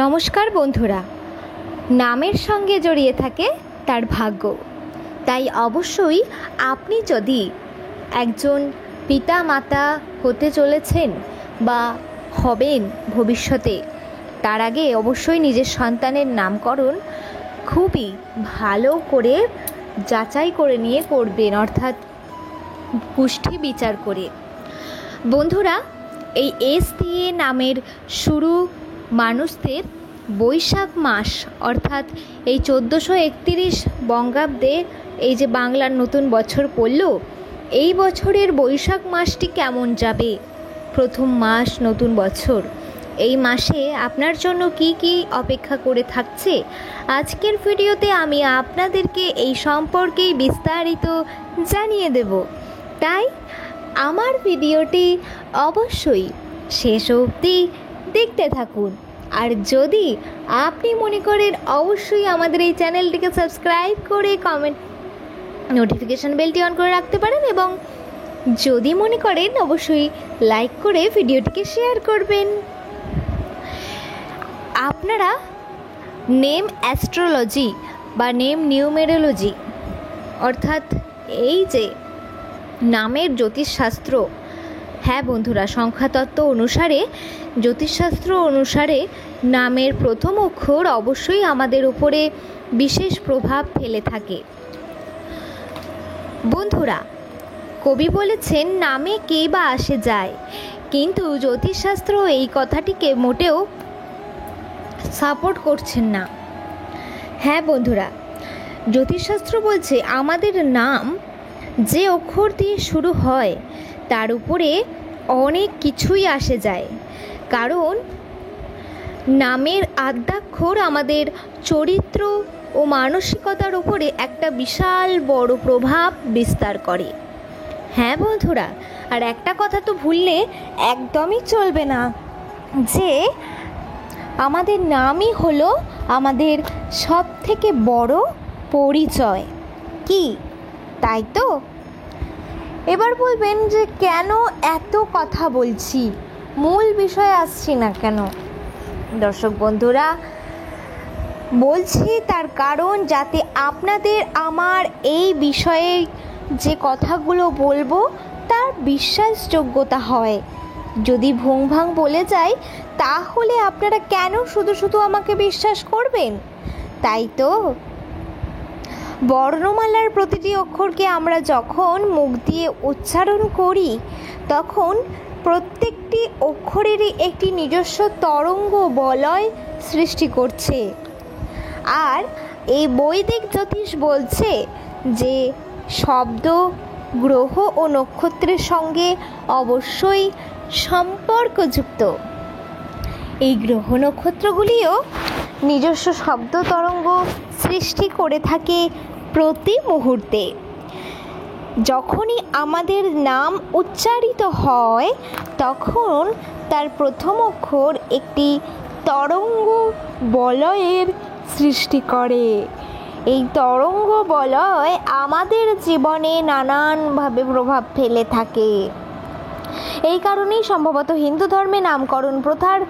নমস্কার বন্ধুরা, নামের সঙ্গে জড়িয়ে থাকে তার ভাগ্য। তাই অবশ্যই আপনি যদি একজন পিতা মাতা হতে চলেছেন বা হবেন ভবিষ্যতে, তার আগে অবশ্যই নিজের সন্তানের নামকরণ খুবই ভালো করে যাচাই করে নিয়ে করবেন, অর্থাৎ পুষ্টি বিচার করে। বন্ধুরা, এই এস দিয়ে নামের শুরু মানুষদের বৈশাখ মাস, অর্থাৎ এই 1431 বঙ্গাব্দে এই যে বাংলার নতুন বছর পড়ল, এই বছরের বৈশাখ মাসটি কেমন যাবে, প্রথম মাস নতুন বছর, এই মাসে আপনার জন্য কি কি অপেক্ষা করে থাকছে, আজকের ভিডিওতে আমি আপনাদেরকে এই সম্পর্কেই বিস্তারিত জানিয়ে দেব। তাই আমার ভিডিওটি অবশ্যই শেষ অবধি দেখতে থাকুন। আর যদি আপনি মনে করেন, অবশ্যই আমাদের এই চ্যানেলটিকে সাবস্ক্রাইব করে কমেন্ট নোটিফিকেশান বেলটি অন করে রাখতে পারেন, এবং যদি মনে করেন অবশ্যই লাইক করে ভিডিওটিকে শেয়ার করবেন। আপনারা নেম অ্যাস্ট্রোলজি বা নেম নিউমেরোলজি, অর্থাৎ এই যে নামের জ্যোতিষশাস্ত্র, হ্যাঁ বন্ধুরা, সংখ্যাতত্ত্ব অনুসারে, জ্যোতিষশাস্ত্র অনুসারে নামের প্রথম অক্ষর অবশ্যই আমাদের উপরে বিশেষ প্রভাব ফেলে থাকে। বন্ধুরা, কবি বলেছেন নামে কে বা আসে যায়, কিন্তু জ্যোতিষশাস্ত্র এই কথাটিকে মোটেও সাপোর্ট করছেন না। হ্যাঁ বন্ধুরা, জ্যোতিষশাস্ত্র বলছে আমাদের নাম যে অক্ষর দিয়ে শুরু হয় তার উপরে অনেক কিছুই আসে যায়, কারণ নামের আদ্যাক্ষর আমাদের চরিত্র ও মানসিকতার উপরে একটা বিশাল বড় প্রভাব বিস্তার করে। হ্যাঁ বন্ধুরা, আর একটা কথা তো ভুললে একদমই চলবে না, যে আমাদের নামই হলো আমাদের সব থেকে বড় পরিচয়। কি তাই তো? এবার বলবেন যে কেন এত কথা বলছি, মূল বিষয়ে আসছি না কেন? দর্শক বন্ধুরা, বলছি তার কারণ যাতে আপনাদের আমার এই বিষয়ে যে কথাগুলো বলবো তার বিশ্বাসযোগ্যতা হয়। যদি ভুংভাং বলে যায় তাহলে আপনারা কেন শুধু শুধু আমাকে বিশ্বাস করবেন? তাই তো বর্ণমালার প্রতিটি অক্ষরকে আমরা যখন মুখ দিয়ে উচ্চারণ করি, তখন প্রত্যেকটি অক্ষরেরই একটি নিজস্ব তরঙ্গ বলয় সৃষ্টি করছে। আর এই বৈদিক জ্যোতিষ বলছে যে শব্দ গ্রহ ও নক্ষত্রের সঙ্গে অবশ্যই সম্পর্কযুক্ত। এই গ্রহ নক্ষত্রগুলিও নিজস্ব শব্দ তরঙ্গ সৃষ্টি করে থাকে প্রতি মুহূর্তে। যখনই আমাদের নাম উচ্চারিত হয় তখন তার প্রথম অক্ষর একটি তরঙ্গ বলয়ের সৃষ্টি করে। এই তরঙ্গ বলয় আমাদের জীবনে নানানভাবে প্রভাব ফেলে থাকে। এই কারণেই সম্ভবত হিন্দু ধর্মে নামকরণ প্রথার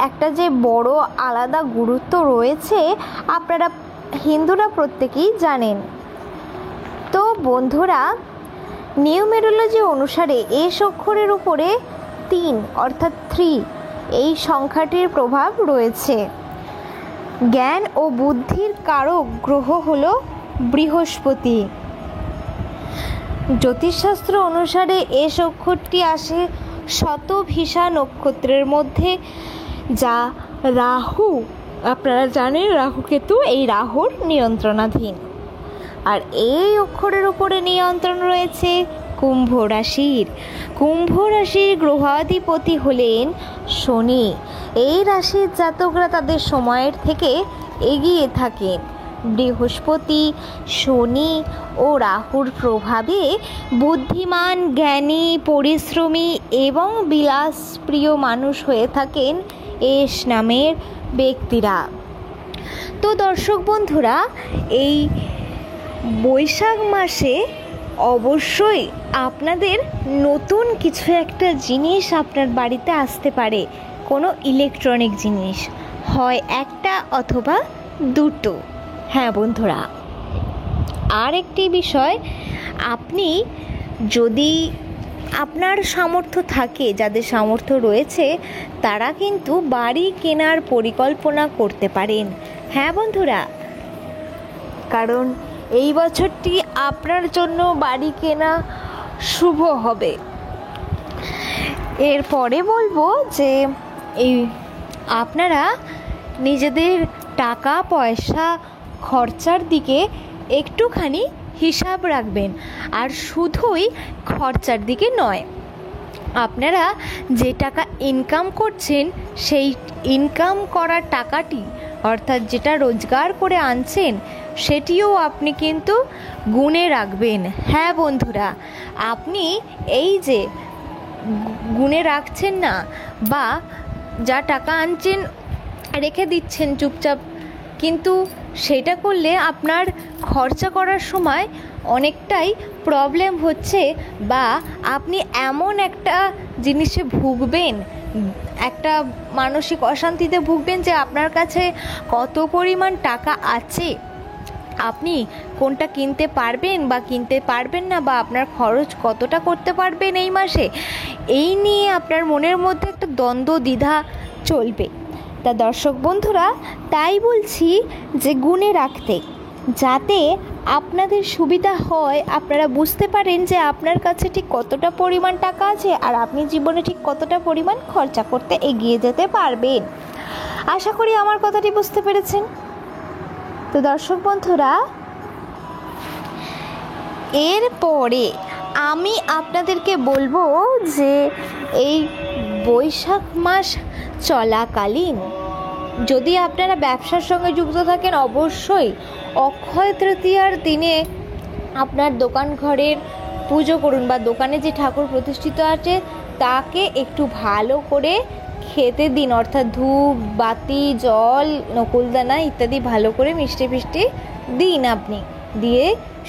একটা যে বড় আলাদা গুরুত্ব রয়েছে, আপনারা হিন্দুরা প্রত্যেকেই জানেন। তো বন্ধুরা, নিউমেরোলজি অনুসারে এস অক্ষরের উপরে 3 অর্থাৎ 3 এই সংখ্যাটির প্রভাব রয়েছে। জ্ঞান ও বুদ্ধির কারক গ্রহ হলো বৃহস্পতি। জ্যোতিষশাস্ত্র অনুসারে এস অক্ষরটি আসে শতভিষা নক্ষত্রের মধ্যে, যা রাহু, আপনারা জানেন রাহুকেতু এই রাহুর নিয়ন্ত্রণাধীন। আর এই অক্ষরের উপরে নিয়ন্ত্রণ রয়েছে কুম্ভ রাশির। কুম্ভ রাশির গ্রহাধিপতি হলেন শনি। এই রাশির জাতকরা তাদের সময়ের থেকে এগিয়ে থাকেন। বৃহস্পতি, শনি ও রাহুর প্রভাবে বুদ্ধিমান, জ্ঞানী, পরিশ্রমী এবং বিলাসপ্রিয় মানুষ হয়ে থাকেন এস নামের ব্যক্তিরা। তো দর্শক বন্ধুরা, এই বৈশাখ মাসে অবশ্যই আপনাদের নতুন কিছু একটা জিনিস আপনার বাড়িতে আসতে পারে, কোনো ইলেকট্রনিক জিনিস। হয় একটা অথবা দুটো। হ্যাঁ বন্ধুরা, আর একটি বিষয়, আপনি যদি আপনার সামর্থ্য থাকে, যাদের সামর্থ্য রয়েছে, তারা কিন্তু বাড়ি কেনার পরিকল্পনা করতে পারেন। হ্যাঁ বন্ধুরা, কারণ এই বছরটি আপনার জন্য বাড়ি কেনা শুভ হবে। এরপরে বলবো যে আপনারা নিজেদের টাকা পয়সা খরচার দিকে একটুখানি হিসাব রাখবেন, আর শুধুই খরচার দিকে নয়, আপনারা যে টাকা ইনকাম করছেন সেই ইনকাম করার টাকাটি, অর্থাৎ যেটা রোজগার করে আনছেন, সেটিও আপনি কিন্তু গুণে রাখবেন। হ্যাঁ বন্ধুরা, আপনি এই যে গুণে রাখছেন না, বা যা টাকা আনছেন রেখে দিচ্ছেন চুপচাপ, কিন্তু সেটা করলে আপনার খরচা করার সময় অনেকটাই প্রবলেম হচ্ছে, বা আপনি এমন একটা জিনিসে ভুগবেন, একটা মানসিক অশান্তিতে ভুগবেন যে আপনার কাছে কত পরিমাণ টাকা আছে, আপনি কোনটা কিনতে পারবেন বা কিনতে পারবেন না, বা আপনার খরচ কতটা করতে পারবেন এই মাসে, এই নিয়ে আপনার মনের মধ্যে একটা দ্বন্দ্ব দ্বিধা চলবে। তা দর্শক বন্ধুরা, তাই বলছি যে গুণে রাখতে, যাতে আপনাদের সুবিধা হয়, আপনারা বুঝতে পারেন যে আপনার কাছে ঠিক কতটা পরিমাণ টাকা আছে, আর আপনি জীবনে ঠিক কতটা পরিমাণ খরচা করতে এগিয়ে যেতে পারবেন। আশা করি আমার কথাটি বুঝতে পেরেছেন। তো দর্শক বন্ধুরা, এরপরে আমি আপনাদেরকে বলবো যে এই বৈশাখ মাস চলাকালীন যদি আপনারা ব্যবসার সঙ্গে যুক্ত থাকেন, অবশ্যই অক্ষয় তৃতীয়ার দিনে আপনার দোকান ঘরের পুজো করুন, বা দোকানে যে ঠাকুর প্রতিষ্ঠিত আছে তাকে একটু ভালো করে খেতে দিন, অর্থাৎ ধূপ বাতি জল নকুলদানা ইত্যাদি ভালো করে মিষ্টি ফিষ্টি দিন আপনি, দিয়ে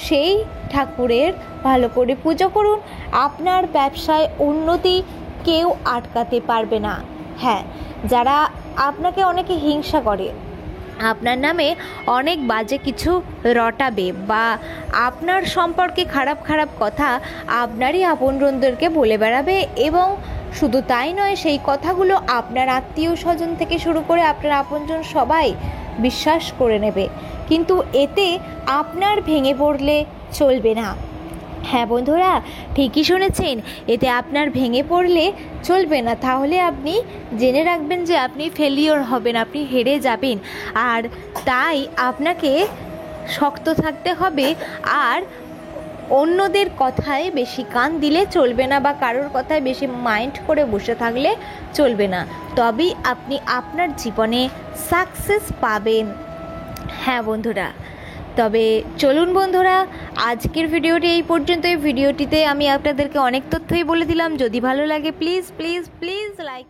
সেই ঠাকুরের ভালো করে পুজো করুন। আপনার ব্যবসায় উন্নতি কেউ আটকাতে পারবে না। হ্যাঁ, যারা আপনাকে অনেকে হিংসা করে, আপনার নামে অনেক বাজে কিছু রটাবে, বা আপনার সম্পর্কে খারাপ খারাপ কথা আপনারই আপনজনদেরকে বলে বেড়াবে, এবং শুধু তাই নয়, সেই কথাগুলো আপনার আত্মীয় স্বজন থেকে শুরু করে আপনার আপনজন সবাই বিশ্বাস করে নেবে, কিন্তু এতে আপনার ভেঙে পড়লে চলবে না। হ্যাঁ বন্ধুরা, ঠিকই শুনেছেন, এতে আপনার ভেঙে পড়লে চলবে না। তাহলে আপনি জেনে রাখবেন যে আপনি ফেলিওর হবেন, আপনি হেরে যাবেন। আর তাই আপনাকে শক্ত থাকতে হবে, আর অন্যদের কথায় বেশি কান দিলে চলবে না, বা কারোর কথায় বেশি মাইন্ড করে বসে থাকলে চলবে না, তবেই আপনি আপনার জীবনে সাকসেস পাবেন। হ্যাঁ বন্ধুরা, তবে চলুন বন্ধুরা, আজকের ভিডিওটি এই পর্যন্ত। এই ভিডিওটিতে আমি আপনাদেরকে অনেক তথ্যই বলে দিলাম। যদি ভালো লাগে প্লিজ প্লিজ প্লিজ লাইক